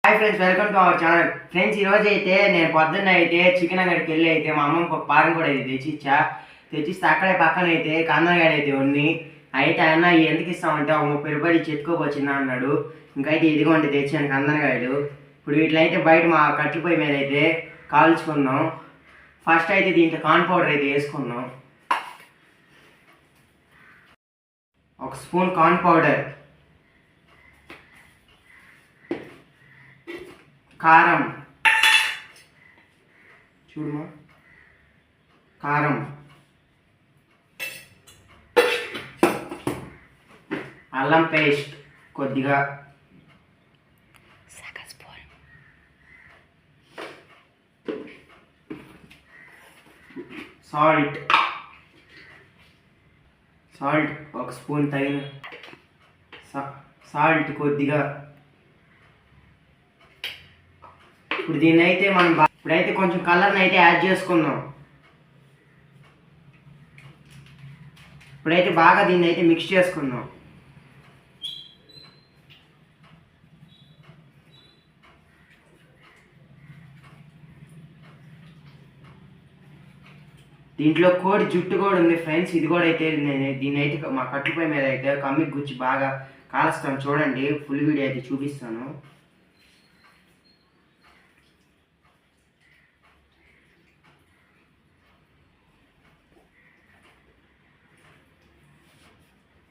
Hi friends, welcome to our channel. Friends, ఈరోజు అయితే నేను పొద్దున్న అయితే చికెన్ అంగడికి వెళ్ళి అయితే మా అమ్మ పారం కూడా అయితే తెచ్చిస్తే అక్కడే పక్కన అయితే కందనగాడు అయితే ఉన్ని అయితే అన్న ఎందుకు ఇస్తామంటే ఒక 30 రూపాయలు చెట్టుకోపోచిందా అన్నాడు. ఇంకైతే ఇదిగోండి తెచ్చాను కందనగాయలు. ఇప్పుడు వీటిలో బయట మా కట్టెల పొయ్యి మీద అయితే కాల్చుకున్నాం. ఫస్ట్ అయితే దీంట్లో కార్న్ పౌడర్ అయితే వేసుకున్నాం. 1 స్పూన్ కార్న్ పౌడర్, కారం చూడమా, కారం, అల్లం పేస్ట్ కొద్దిగా, సాల్ట్ 1 స్పూన్ తగిన సాల్ట్ కొద్దిగా. ఇప్పుడు దీన్ని అయితే మనం ఇప్పుడైతే కొంచెం కలర్ని అయితే యాడ్ చేసుకుందాం. ఇప్పుడైతే బాగా దీన్ని అయితే మిక్స్ చేసుకుందాం. దీంట్లో కోడి జుట్టు కూడా ఉంది ఫ్రెండ్స్. ఇది కూడా అయితే నేను దీన్ని అయితే మా కట్టుపై మీద అయితే కమ్మికి గుచ్చి బాగా కాలుస్తాను. చూడండి, ఫుల్ వీడియో అయితే చూపిస్తాను.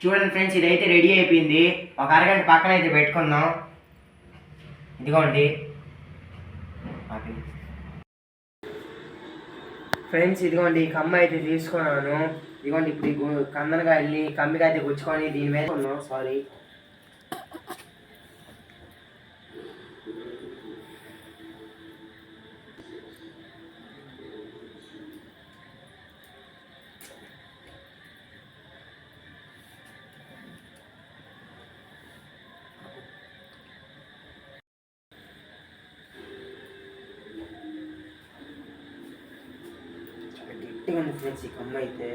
చూడండి ఫ్రెండ్స్, ఇదైతే రెడీ అయిపోయింది. ఒక అరగంట పక్కన అయితే పెట్టుకుందాం. ఇదిగోండి ఫ్రెండ్స్, ఇదిగోండి ఈ కమ్మ అయితే తీసుకున్నాను. ఇదిగోండి ఇప్పుడు ఈ కందనకాయల్ని కమ్మిగా అయితే గుచ్చుకొని దీని మీద ఉన్నాం. సారీ, గట్టిగా ఉంది ఫ్రెండ్స్ ఈ కమ్మ అయితే.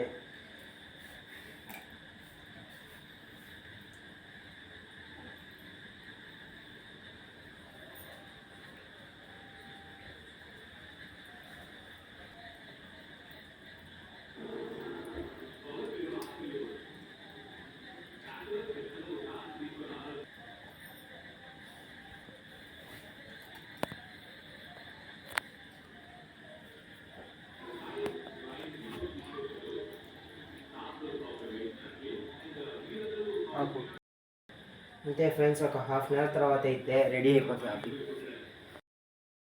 అంతే ఫ్రెండ్స్, ఒక హాఫ్ అన్ అవర్ తర్వాత అయితే రెడీ అయిపోతుంది.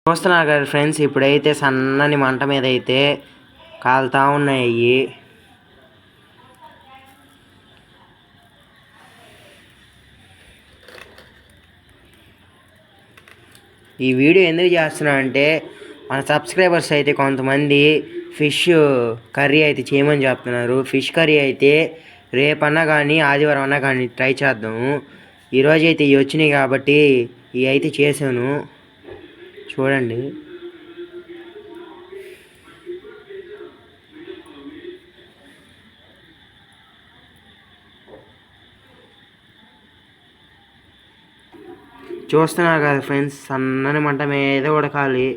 చూస్తున్నారు కదా ఫ్రెండ్స్, ఇప్పుడైతే సన్నని మంట మీద అయితే కాలుతా ఉన్నాయి. ఈ వీడియో ఎందుకు చేస్తున్నా అంటే మన సబ్స్క్రైబర్స్ అయితే కొంతమంది ఫిష్ కర్రీ అయితే చేయమని చెప్తున్నారు. ఫిష్ కర్రీ అయితే రేపన్నా కానీ ఆదివారం అన్నా కానీ ట్రై చేద్దాము. ఈరోజు అయితే ఇవి వచ్చినాయి కాబట్టి ఇవి అయితే చేశాను. చూడండి, చూస్తున్నారు కదా ఫ్రెండ్స్, సన్నని మంట మీద ఉడకాలి,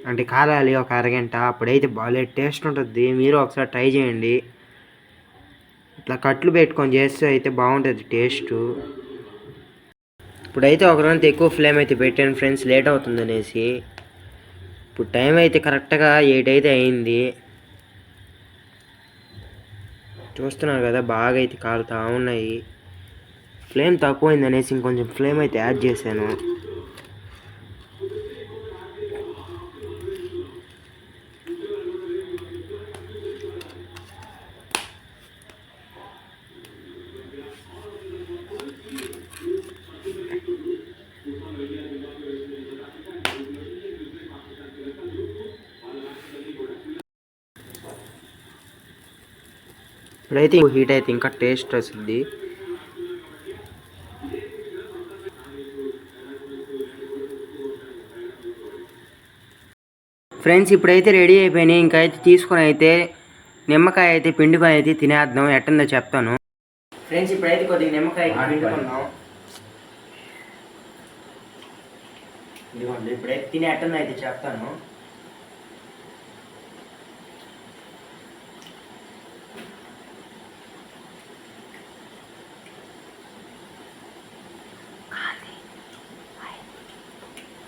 అంటే కాలాలి ఒక అరగంట. అప్పుడైతే బాగా టేస్ట్ ఉంటుంది. మీరు ఒకసారి ట్రై చేయండి. ఇట్లా కట్లు పెట్టుకొని చేస్తే అయితే బాగుంటుంది టేస్ట్. ఇప్పుడైతే ఒక రోజు ఎక్కువ ఫ్లేమ్ అయితే పెట్టాను ఫ్రెండ్స్, లేట్ అవుతుంది అనేసి. ఇప్పుడు టైం అయితే కరెక్ట్గా 8 అయితే అయింది. చూస్తున్నారు కదా, బాగా అయితే కాలుతా ఉన్నాయి. ఫ్లేమ్ తక్కువైంది అనేసి ఇంకొంచెం ఫ్లేమ్ అయితే యాడ్ చేశాను. ఇప్పుడైతే హీట్ అయితే ఇంకా టేస్ట్ వస్తుంది. ఫ్రెండ్స్, ఇప్పుడైతే రెడీ అయిపోయినాయి. ఇంకా అయితే తీసుకొని అయితే నిమ్మకాయ అయితే పిండుకొని అయితే తినేద్దాం. ఎట్టుందో చెప్తాను. ఫ్రెండ్స్, ఇప్పుడైతే కొద్దిగా నిమ్మకాయ పిండుకుందాం. ఇదిగోండి ఇప్పుడే తినే అట్టన అయితే చెప్తాను.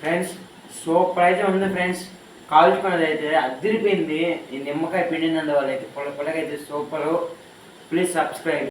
ఫ్రెండ్స్ సూపర్ అయితే ఉంది ఫ్రెండ్స్. కాల్చుకున్నది అయితే అదిరిపోయింది. ఈ నిమ్మకాయ పిండినందువల్ల అయితే పుల్లకైతే సూపరు. Please subscribe.